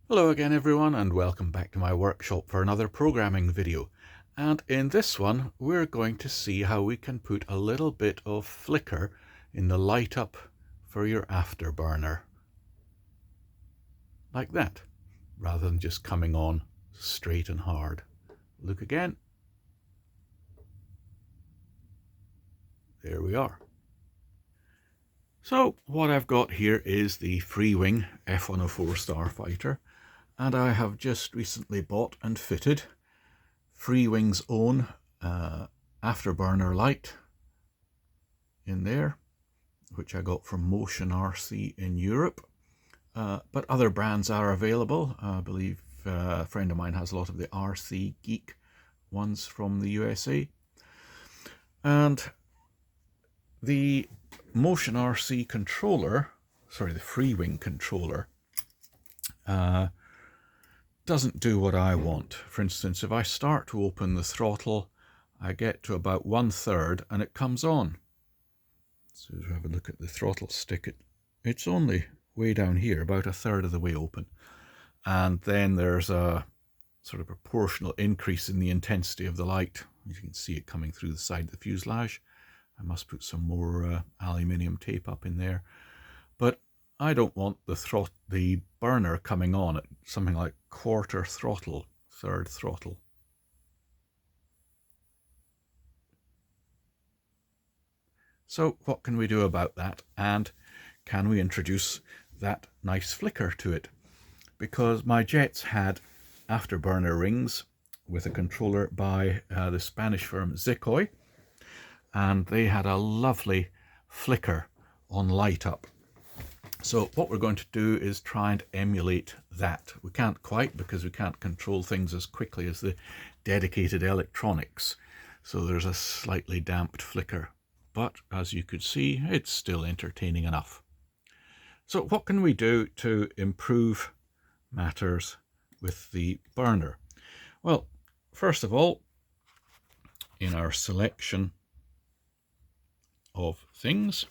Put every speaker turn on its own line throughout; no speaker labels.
Hello again everyone, and welcome back to my workshop for another programming video. And in this one we're going to see how we can put a little bit of flicker in the light up for your afterburner. Like that, rather than just coming on straight and hard. Look again. There we are. So what I've got here is the Freewing F-104 Starfighter, and I have just recently bought and fitted Freewing's own afterburner light in there, which I got from Motion RC in Europe, but other brands are available. I believe a friend of mine has a lot of the RC Geek ones from the USA, and the Motion RC controller, sorry, the Freewing controller, doesn't do what I want. For instance, if I start to open the throttle, I get to about 1/3 and it comes on. So if we have a look at the throttle stick, it's only way down here, about 1/3 of the way open. And then there's a sort of proportional increase in the intensity of the light. You can see it coming through the side of the fuselage. I must put some more aluminium tape up in there. But I don't want the burner coming on at something like 1/4 throttle, 1/3 throttle. So what can we do about that? And can we introduce that nice flicker to it? Because my jets had afterburner rings with a controller by the Spanish firm Jeti, and they had a lovely flicker on light up. So what we're going to do is try and emulate that. We can't quite, because we can't control things as quickly as the dedicated electronics. So there's a slightly damped flicker, but as you could see, it's still entertaining enough. So what can we do to improve matters with the burner? Well, first of all, in our selection of things,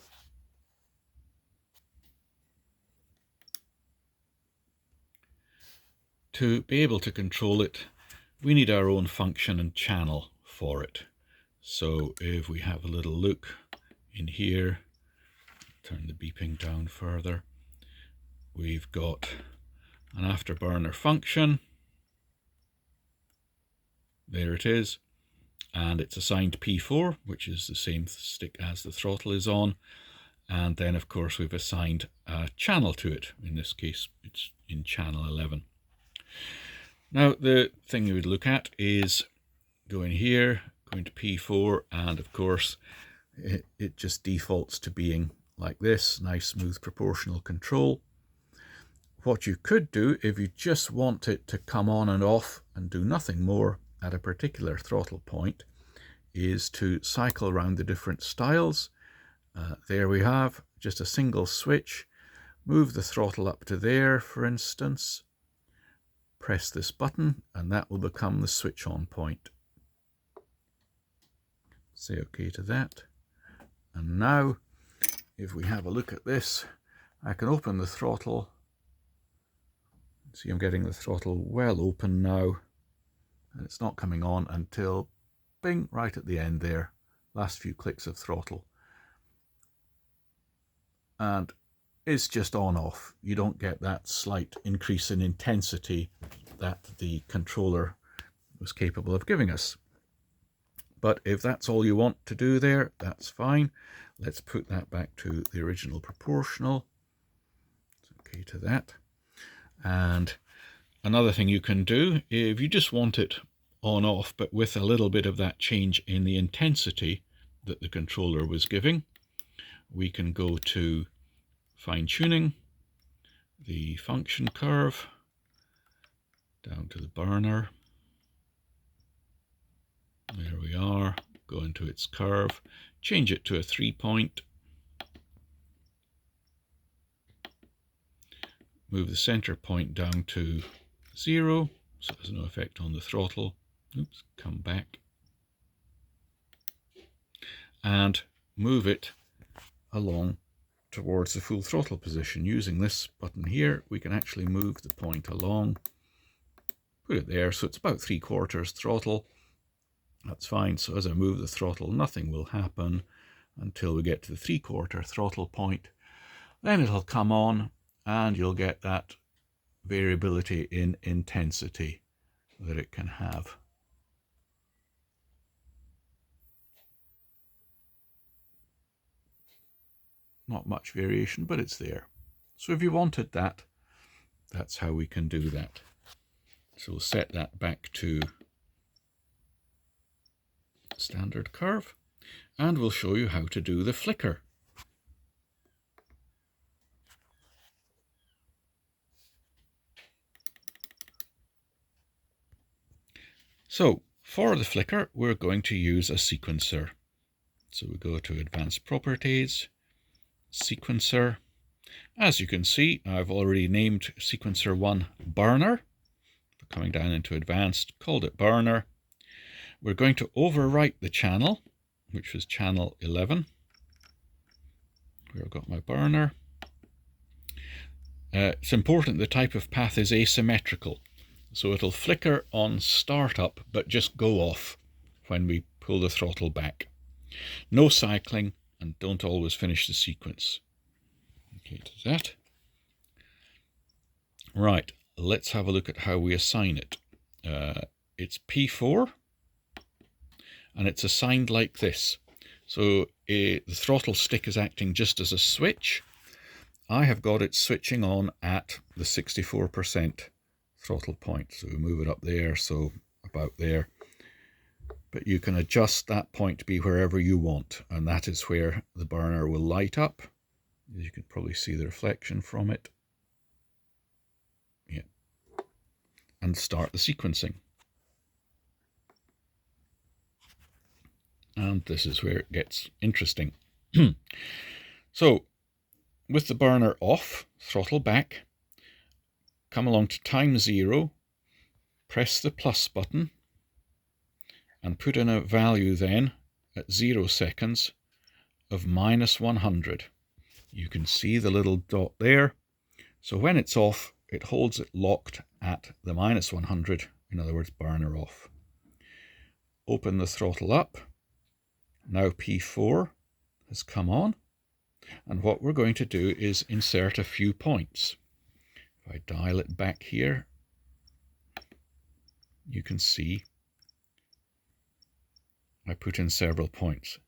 to be able to control it, we need our own function and channel for it. So if we have a little look in here, turn the beeping down further, we've got an afterburner function. There it is. And it's assigned P4, which is the same stick as the throttle is on. And then, of course, we've assigned a channel to it. In this case, it's in channel 11. Now, the thing you would look at is going here, going to P4, and of course, it just defaults to being like this, nice, smooth, proportional control. What you could do, if you just want it to come on and off and do nothing more at a particular throttle point, is to cycle around the different styles. There we have just a single switch. Move the throttle up to there, for instance. Press this button and that will become the switch on point. Say OK to that. And now, if we have a look at this, I can open the throttle. See, I'm getting the throttle well open now. And it's not coming on until, bing, right at the end there. Last few clicks of throttle. And it's just on off. You don't get that slight increase in intensity that the controller was capable of giving us. But if that's all you want to do there, that's fine. Let's put that back to the original proportional. It's OK to that. And another thing you can do, if you just want it on off, but with a little bit of that change in the intensity that the controller was giving, we can go to fine tuning, the function curve, down to the burner. There we are, go into its curve, change it to a 3-point, move the center point down to 0, so there's no effect on the throttle. Oops, come back. And move it along towards the full throttle position. Using this button here, we can actually move the point along, put it there, so it's about 3/4 throttle. That's fine. So as I move the throttle, nothing will happen until we get to the 3/4 throttle point. Then it'll come on and you'll get that variability in intensity that it can have. Not much variation, but it's there. So if you wanted that, that's how we can do that. So we'll set that back to standard curve, and we'll show you how to do the flicker. So for the flicker, we're going to use a sequencer. So we go to Advanced Properties, Sequencer. As you can see, I've already named Sequencer 1 Burner. Coming down into Advanced, called it Burner. We're going to overwrite the channel, which was channel 11, where I've got my burner. It's important the type of path is asymmetrical, so it'll flicker on startup but just go off when we pull the throttle back. No cycling, and don't always finish the sequence. Okay, to that. Right, let's have a look at how we assign it. It's P4, and it's assigned like this. So the throttle stick is acting just as a switch. I have got it switching on at the 64% throttle point. So we move it up there, so about there. But you can adjust that point to be wherever you want, and that is where the burner will light up. You can probably see the reflection from it. Yeah. And start the sequencing. And this is where it gets interesting. So, with the burner off, throttle back, come along to time 0, press the plus button, and put in a value then at 0 seconds of -100. You can see the little dot there. So when it's off, it holds it locked at the -100, in other words, burner off. Open the throttle up. Now P4 has come on, and what we're going to do is insert a few points. If I dial it back here, you can see I put in several points.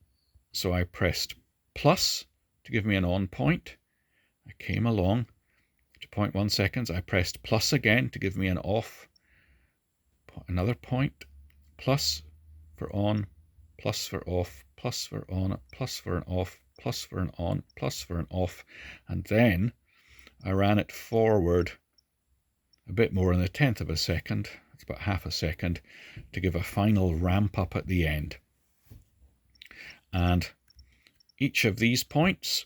So I pressed plus to give me an on point. I came along to 0.1 seconds. I pressed plus again to give me an off. Another point, plus for on, plus for off, plus for on, plus for an off, plus for an on, plus for an off. And then I ran it forward a bit more than 1/10 of a second. It's about half a second to give a final ramp up at the end. And each of these points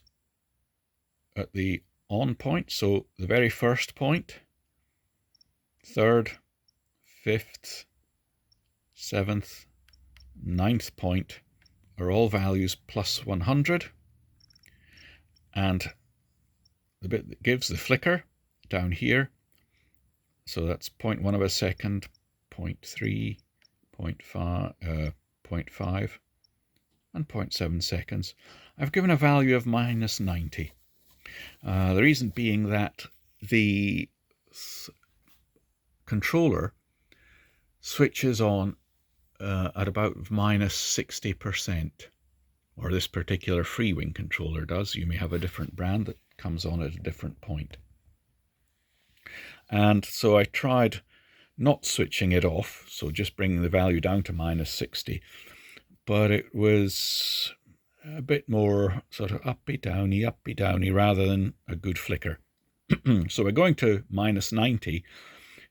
at the on point, so the very first point, 3rd, 5th, 7th, 9th point are all values plus 100, and the bit that gives the flicker down here, so that's 0.1 of a second, 0.3, 0.5, and 0.7 seconds. I've given a value of -90. The reason being that the controller switches on at about -60%, or this particular Freewing controller does. You may have a different brand that comes on at a different point. And so I tried not switching it off, so just bringing the value down to -60, but it was a bit more sort of uppy downy rather than a good flicker. So we're going to -90.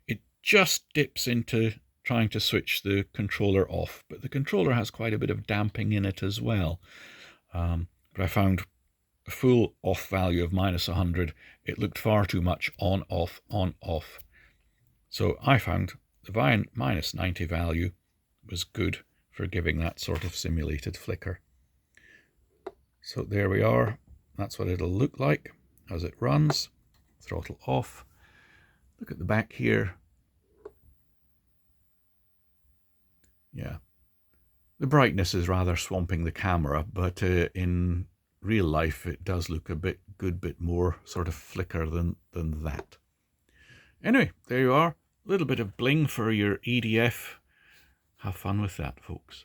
It just dips into trying to switch the controller off, but the controller has quite a bit of damping in it as well. But I found a full off value of -100. It looked far too much on, off, on, off. So I found the -90 value was good for giving that sort of simulated flicker. So there we are. that's what it'll look like as it runs. Throttle off. Look at the back here. Yeah, the brightness is rather swamping the camera, but in real life it does look a good bit more sort of flicker than that. Anyway, there you are. A little bit of bling for your EDF. Have fun with that, folks.